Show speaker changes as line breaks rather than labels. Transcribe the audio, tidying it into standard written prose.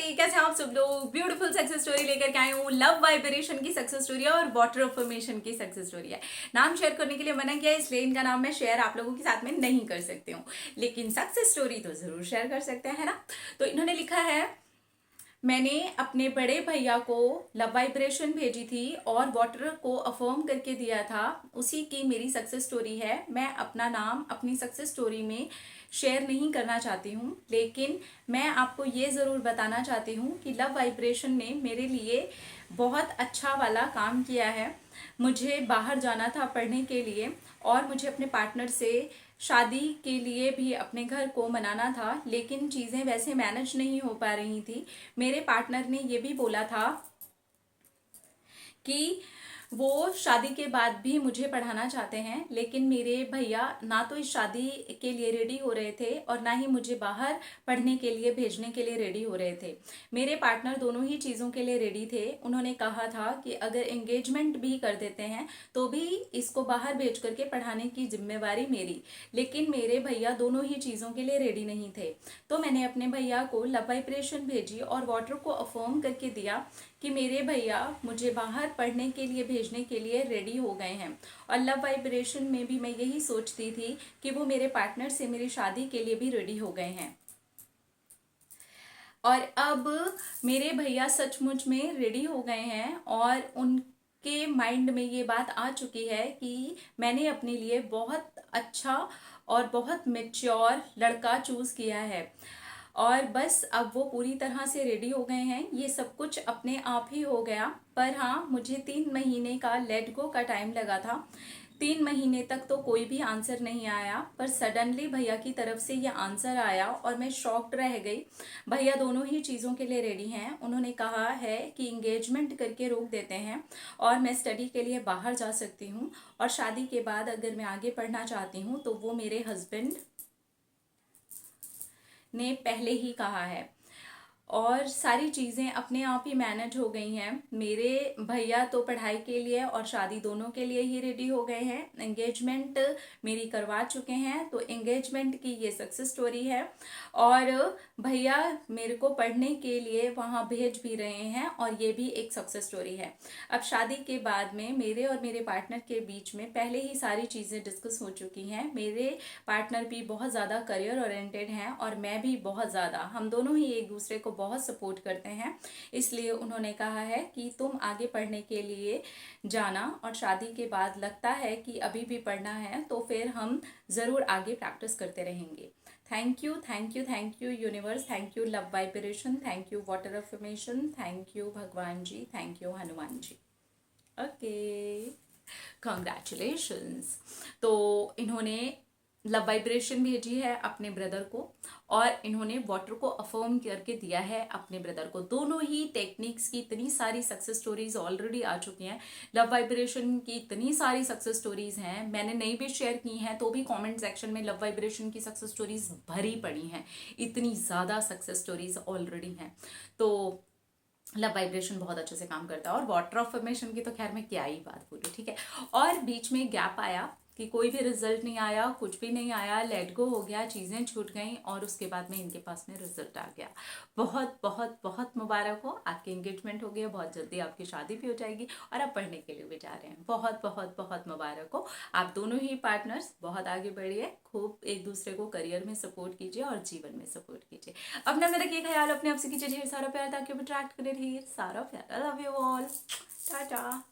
कैसे हैं आप सब लोग। ब्यूटीफुल सक्सेस स्टोरी लेकर के आए हूँ। लव वाइब्रेशन की सक्सेस स्टोरी है और वाटर अफर्मेशन की सक्सेस स्टोरी है। नाम शेयर करने के लिए मना किया, इसलिए इनका नाम मैं शेयर आप लोगों के साथ में नहीं कर सकती हूँ, लेकिन सक्सेस स्टोरी तो जरूर शेयर कर सकते हैं ना। तो इन्होंने लिखा है, मैंने अपने बड़े भैया को लव वाइब्रेशन भेजी थी और वाटर को अफर्म करके दिया था, उसी की मेरी सक्सेस स्टोरी है। मैं अपना नाम अपनी सक्सेस स्टोरी में शेयर नहीं करना चाहती हूँ, लेकिन मैं आपको ये ज़रूर बताना चाहती हूँ कि लव वाइब्रेशन ने मेरे लिए बहुत अच्छा वाला काम किया है। मुझे बाहर जाना था पढ़ने के लिए और मुझे अपने पार्टनर से शादी के लिए भी अपने घर को मनाना था, लेकिन चीज़ें वैसे मैनेज नहीं हो पा रही थी। मेरे पार्टनर ने ये भी बोला था कि वो शादी के बाद भी मुझे पढ़ाना चाहते हैं, लेकिन मेरे भैया ना तो इस शादी के लिए रेडी हो रहे थे और ना ही मुझे बाहर पढ़ने के लिए भेजने के लिए रेडी हो रहे थे। मेरे पार्टनर दोनों ही चीज़ों के लिए रेडी थे। उन्होंने कहा था कि अगर एंगेजमेंट भी कर देते हैं तो भी इसको बाहर भेज करके पढ़ाने की जिम्मेवारी मेरी, लेकिन मेरे भैया दोनों ही चीज़ों के लिए रेडी नहीं थे। तो मैंने अपने भैया को लव वाइब्रेशन भेजी और वाटर को अफर्म करके दिया कि मेरे भैया मुझे बाहर पढ़ने के लिए भेजने के लिए रेडी हो गए हैं। और लव वाइब्रेशन में भी मैं यही सोचती थी कि वो मेरे पार्टनर से मेरी शादी के लिए भी रेडी हो गए हैं। और अब मेरे भैया सचमुच में रेडी हो गए हैं और उनके माइंड में ये बात आ चुकी है कि मैंने अपने लिए बहुत अच्छा और बहुत मैच्योर लड़का चूज किया है। और बस अब वो पूरी तरह से रेडी हो गए हैं। ये सब कुछ अपने आप ही हो गया, पर हाँ, मुझे 3 महीने का लेट गो का टाइम लगा था। 3 महीने तक तो कोई भी आंसर नहीं आया, पर सडनली भैया की तरफ से ये आंसर आया और मैं शॉक्ड रह गई। भैया दोनों ही चीज़ों के लिए रेडी हैं। उन्होंने कहा है कि इंगेजमेंट करके रोक देते हैं और मैं स्टडी के लिए बाहर जा सकती हूँ, और शादी के बाद अगर मैं आगे पढ़ना चाहती हूँ तो वो मेरे हस्बैंड ने पहले ही कहा है। और सारी चीज़ें अपने आप ही मैनेज हो गई हैं। मेरे भैया तो पढ़ाई के लिए और शादी दोनों के लिए ही रेडी हो गए हैं। एंगेजमेंट मेरी करवा चुके हैं, तो एंगेजमेंट की ये सक्सेस स्टोरी है। और भैया मेरे को पढ़ने के लिए वहाँ भेज भी रहे हैं, और ये भी एक सक्सेस स्टोरी है। अब शादी के बाद में मेरे और मेरे पार्टनर के बीच में पहले ही सारी चीज़ें डिस्कस हो चुकी हैं। मेरे पार्टनर भी बहुत ज़्यादा करियर ओरिएंटेड हैं और मैं भी बहुत ज़्यादा, हम दोनों ही एक दूसरे को बहुत सपोर्ट करते हैं। इसलिए उन्होंने कहा है कि तुम आगे पढ़ने के लिए जाना, और शादी के बाद लगता है कि अभी भी पढ़ना है तो फिर हम ज़रूर आगे प्रैक्टिस करते रहेंगे। Thank you, thank you, thank you universe, thank you love vibration, thank you water affirmation, thank you भगवान ji, thank you Hanuman ji. Okay, congratulations. तो इन्होंने लव वाइब्रेशन भेजी है अपने ब्रदर को, और इन्होंने वाटर को अफर्म करके दिया है अपने ब्रदर को। दोनों ही टेक्निक्स की इतनी सारी सक्सेस स्टोरीज ऑलरेडी आ चुकी हैं। लव वाइब्रेशन की इतनी सारी सक्सेस स्टोरीज हैं, मैंने नई भी शेयर की हैं, तो भी कमेंट सेक्शन में लव वाइब्रेशन की सक्सेस स्टोरीज भरी पड़ी हैं। इतनी ज़्यादा सक्सेस स्टोरीज ऑलरेडी हैं। तो लव वाइब्रेशन बहुत अच्छे से काम करता है। और वाटर अफर्मेशन की तो खैर मैं क्या ही बात बोलूँ, ठीक है। और बीच में गैप आया कि कोई भी रिजल्ट नहीं आया, कुछ भी नहीं आया, लेट गो हो गया, चीज़ें छूट गई, और उसके बाद में इनके पास में रिजल्ट आ गया। बहुत बहुत बहुत मुबारक हो, आपकी एंगेजमेंट हो गया, बहुत जल्दी आपकी शादी भी हो जाएगी और आप पढ़ने के लिए भी जा रहे हैं। बहुत बहुत बहुत मुबारक हो। आप दोनों ही पार्टनर्स बहुत आगे बढ़िए, खूब एक दूसरे को करियर में सपोर्ट कीजिए और जीवन में सपोर्ट कीजिए। अपना में रखिए ख्याल, अपने आप से कीजिए ढेर सारा प्यार, ताकि अट्रैक्ट करे ढेर सारा प्यार। I love you all, Tata.